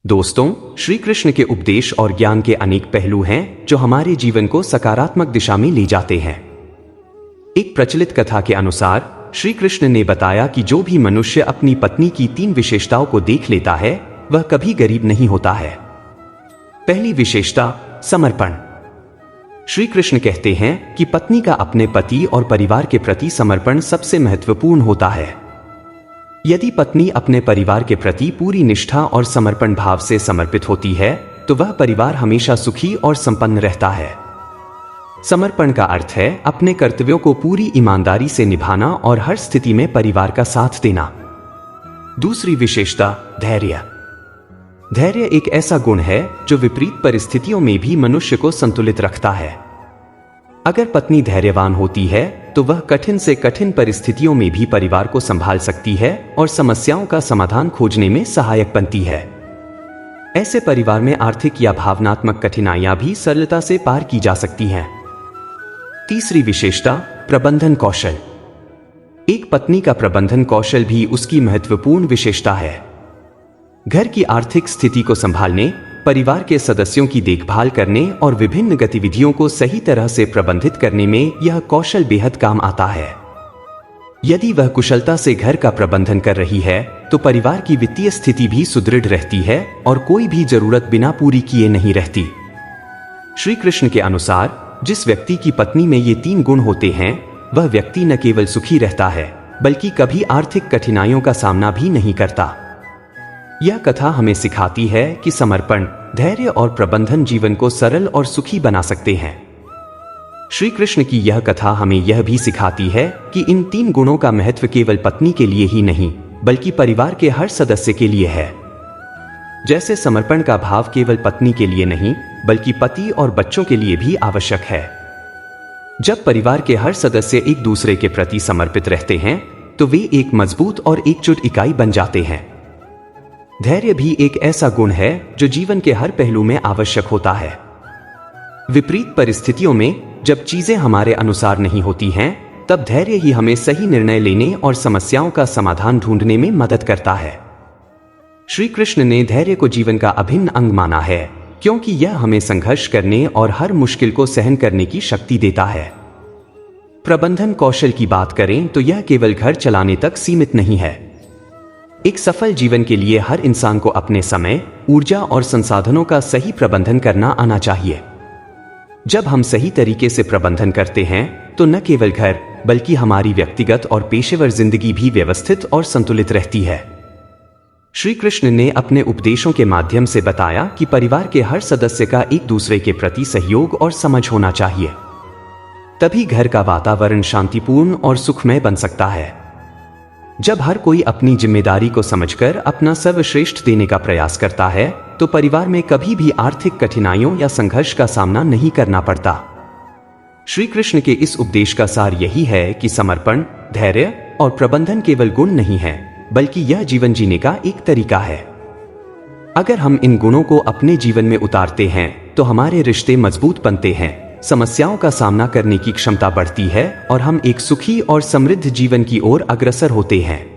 दोस्तों, श्री कृष्ण के उपदेश और ज्ञान के अनेक पहलू हैं जो हमारे जीवन को सकारात्मक दिशा में ले जाते हैं। एक प्रचलित कथा के अनुसार श्री कृष्ण ने बताया कि जो भी मनुष्य अपनी पत्नी की 3 विशेषताओं को देख लेता है वह कभी गरीब नहीं होता है। पहली विशेषता, समर्पण। श्री कृष्ण कहते हैं कि पत्नी का अपने पति और परिवार के प्रति समर्पण सबसे महत्वपूर्ण होता है। यदि पत्नी अपने परिवार के प्रति पूरी निष्ठा और समर्पण भाव से समर्पित होती है तो वह परिवार हमेशा सुखी और संपन्न रहता है। समर्पण का अर्थ है अपने कर्तव्यों को पूरी ईमानदारी से निभाना और हर स्थिति में परिवार का साथ देना। दूसरी विशेषता, धैर्य। धैर्य एक ऐसा गुण है जो विपरीत परिस्थितियों में भी मनुष्य को संतुलित रखता है। अगर पत्नी धैर्यवान होती है तो वह कठिन से कठिन परिस्थितियों में भी परिवार को संभाल सकती है और समस्याओं का समाधान खोजने में सहायक बनती है। ऐसे परिवार में आर्थिक या भावनात्मक कठिनाइयां भी सरलता से पार की जा सकती हैं। तीसरी विशेषता, प्रबंधन कौशल। एक पत्नी का प्रबंधन कौशल भी उसकी महत्वपूर्ण विशेषता है। घर की आर्थिक स्थिति को संभालने, परिवार के सदस्यों की देखभाल करने और विभिन्न गतिविधियों को सही तरह से प्रबंधित करने में यह कौशल बेहद काम आता है। यदि वह कुशलता से घर का प्रबंधन कर रही है तो परिवार की वित्तीय स्थिति भी सुदृढ़ रहती है और कोई भी जरूरत बिना पूरी किए नहीं रहती। श्री कृष्ण के अनुसार जिस व्यक्ति की पत्नी में ये 3 गुण होते हैं वह व्यक्ति न केवल सुखी रहता है बल्कि कभी आर्थिक कठिनाइयों का सामना भी नहीं करता। यह कथा हमें सिखाती है कि समर्पण, धैर्य और प्रबंधन जीवन को सरल और सुखी बना सकते हैं। श्री कृष्ण की यह कथा हमें यह भी सिखाती है कि इन 3 गुणों का महत्व केवल पत्नी के लिए ही नहीं बल्कि परिवार के हर सदस्य के लिए है। जैसे समर्पण का भाव केवल पत्नी के लिए नहीं बल्कि पति और बच्चों के लिए भी आवश्यक है। जब परिवार के हर सदस्य एक दूसरे के प्रति समर्पित रहते हैं तो वे एक मजबूत और एकजुट इकाई बन जाते हैं। धैर्य भी एक ऐसा गुण है जो जीवन के हर पहलू में आवश्यक होता है। विपरीत परिस्थितियों में जब चीजें हमारे अनुसार नहीं होती हैं, तब धैर्य ही हमें सही निर्णय लेने और समस्याओं का समाधान ढूंढने में मदद करता है। श्री कृष्ण ने धैर्य को जीवन का अभिन्न अंग माना है क्योंकि यह हमें संघर्ष करने और हर मुश्किल को सहन करने की शक्ति देता है। प्रबंधन कौशल की बात करें तो यह केवल घर चलाने तक सीमित नहीं है। एक सफल जीवन के लिए हर इंसान को अपने समय, ऊर्जा और संसाधनों का सही प्रबंधन करना आना चाहिए। जब हम सही तरीके से प्रबंधन करते हैं तो न केवल घर बल्कि हमारी व्यक्तिगत और पेशेवर जिंदगी भी व्यवस्थित और संतुलित रहती है। श्री कृष्ण ने अपने उपदेशों के माध्यम से बताया कि परिवार के हर सदस्य का एक दूसरे के प्रति सहयोग और समझ होना चाहिए। तभी घर का वातावरण शांतिपूर्ण और सुखमय बन सकता है। जब हर कोई अपनी जिम्मेदारी को समझकर अपना सर्वश्रेष्ठ देने का प्रयास करता है तो परिवार में कभी भी आर्थिक कठिनाइयों या संघर्ष का सामना नहीं करना पड़ता। श्री कृष्ण के इस उपदेश का सार यही है कि समर्पण, धैर्य और प्रबंधन केवल गुण नहीं है बल्कि यह जीवन जीने का एक तरीका है। अगर हम इन गुणों को अपने जीवन में उतारते हैं तो हमारे रिश्ते मजबूत बनते हैं, समस्याओं का सामना करने की क्षमता बढ़ती है और हम एक सुखी और समृद्ध जीवन की ओर अग्रसर होते हैं।